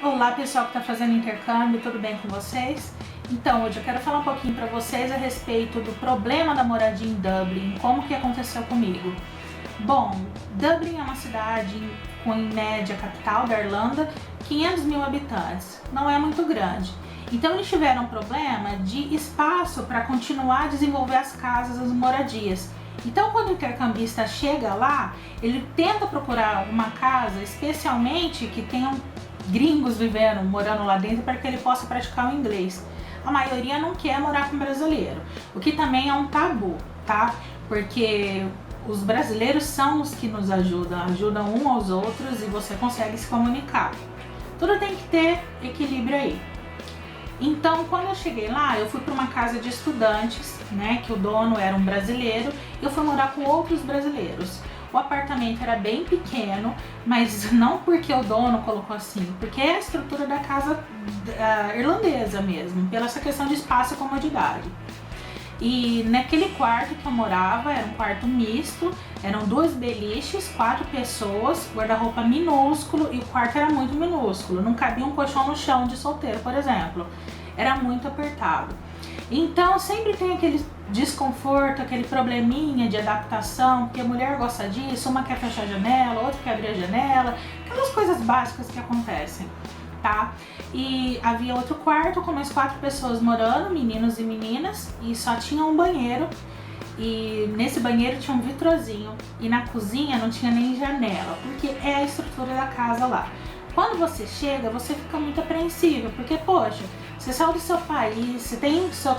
Olá pessoal que está fazendo intercâmbio, tudo bem com vocês? Então, hoje eu quero falar um pouquinho para vocês a respeito do problema da moradia em Dublin, como que aconteceu comigo. Bom, Dublin é uma cidade com, em média, capital da Irlanda, 500 mil habitantes, não é muito grande. Então eles tiveram um problema de espaço para continuar a desenvolver as casas, as moradias. Então quando o intercambista chega lá, ele tenta procurar uma casa, especialmente que tenham gringos vivendo, morando lá dentro, para que ele possa praticar o inglês. A maioria não quer morar com brasileiro, o que também é um tabu, tá? Porque os brasileiros são os que nos ajudam um aos outros e você consegue se comunicar. Tudo tem que ter equilíbrio aí. Então, quando eu cheguei lá, eu fui para uma casa de estudantes, né, que o dono era um brasileiro, e eu fui morar com outros brasileiros. O apartamento era bem pequeno, mas não porque o dono colocou assim, porque é a estrutura da casa irlandesa mesmo, pela essa questão de espaço e comodidade. E naquele quarto que eu morava, era um quarto misto, eram 2 beliches, 4 pessoas, guarda-roupa minúsculo, e o quarto era muito minúsculo, não cabia um colchão no chão de solteiro, por exemplo. Era muito apertado. Então sempre tem aquele desconforto, aquele probleminha de adaptação, porque a mulher gosta disso, uma quer fechar a janela, outra quer abrir a janela, aquelas coisas básicas que acontecem, tá? E havia outro quarto com mais 4 pessoas morando, meninos e meninas, e só tinha um banheiro, e nesse banheiro tinha um vitrozinho, e na cozinha não tinha nem janela, porque é a estrutura da casa lá. Quando você chega, você fica muito apreensiva, porque, poxa, você saiu do seu país, você tem o seu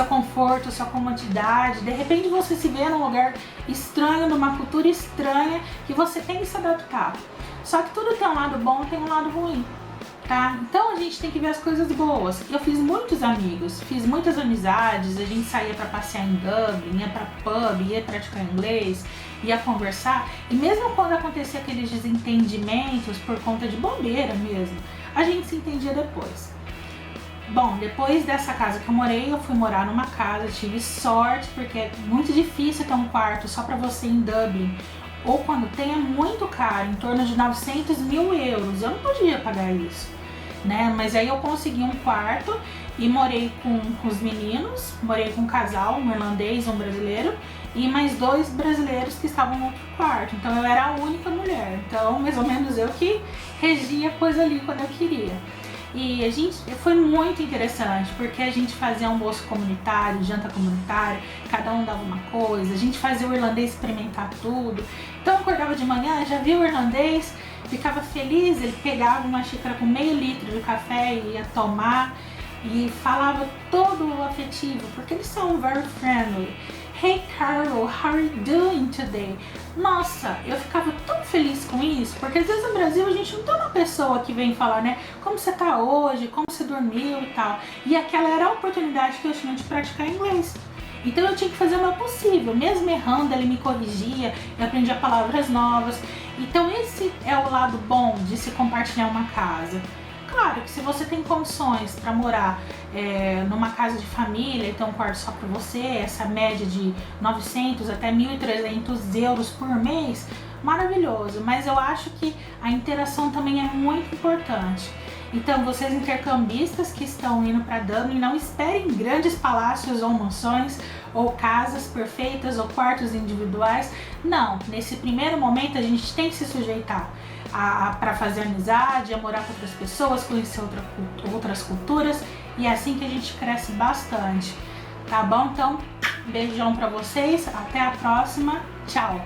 conforto, sua comodidade, de repente você se vê num lugar estranho, numa cultura estranha, que você tem que se adaptar. Só que tudo tem um lado bom e tem um lado ruim, tá? Então a gente tem que ver as coisas boas. Eu fiz muitos amigos, fiz muitas amizades, a gente saía pra passear em Dublin, ia pra pub, ia praticar inglês, ia conversar, e mesmo quando acontecia aqueles desentendimentos por conta de bobeira mesmo, a gente se entendia depois. Bom, depois dessa casa que eu morei, eu fui morar numa casa, tive sorte, porque é muito difícil ter um quarto só pra você em Dublin, ou quando tem é muito caro, em torno de 900 mil euros, eu não podia pagar isso, né? Mas aí eu consegui um quarto e morei com os meninos, morei com um casal, um irlandês, um brasileiro, e mais 2 brasileiros que estavam no outro quarto, então eu era a única mulher, então mais ou menos eu que regia a coisa ali quando eu queria. E foi muito interessante, porque a gente fazia almoço comunitário, janta comunitária, cada um dava uma coisa, a gente fazia o irlandês experimentar tudo. Então eu acordava de manhã, já via o irlandês, ficava feliz, ele pegava uma xícara com meio litro de café e ia tomar, e falava todo o afetivo, porque eles são very friendly. Hey Carol, how are you doing today? Nossa, eu ficava tão feliz com isso, porque às vezes no Brasil a gente não tem uma pessoa que vem falar, né, como você tá hoje, como você dormiu e tal. E aquela era a oportunidade que eu tinha de praticar inglês. Então eu tinha que fazer o meu possível, mesmo errando, ele me corrigia, eu aprendia palavras novas. Então esse é o lado bom de se compartilhar uma casa. Claro que se você tem condições para morar numa casa de família e ter um quarto só para você, essa média de 900 até 1.300 euros por mês, maravilhoso. Mas eu acho que a interação também é muito importante. Então vocês intercambistas que estão indo para Dublin, não esperem grandes palácios ou mansões, ou casas perfeitas, ou quartos individuais. Não, nesse primeiro momento a gente tem que se sujeitar para fazer amizade, a morar com outras pessoas, conhecer outras culturas, e é assim que a gente cresce bastante, tá bom? Então, beijão pra vocês, até a próxima, tchau!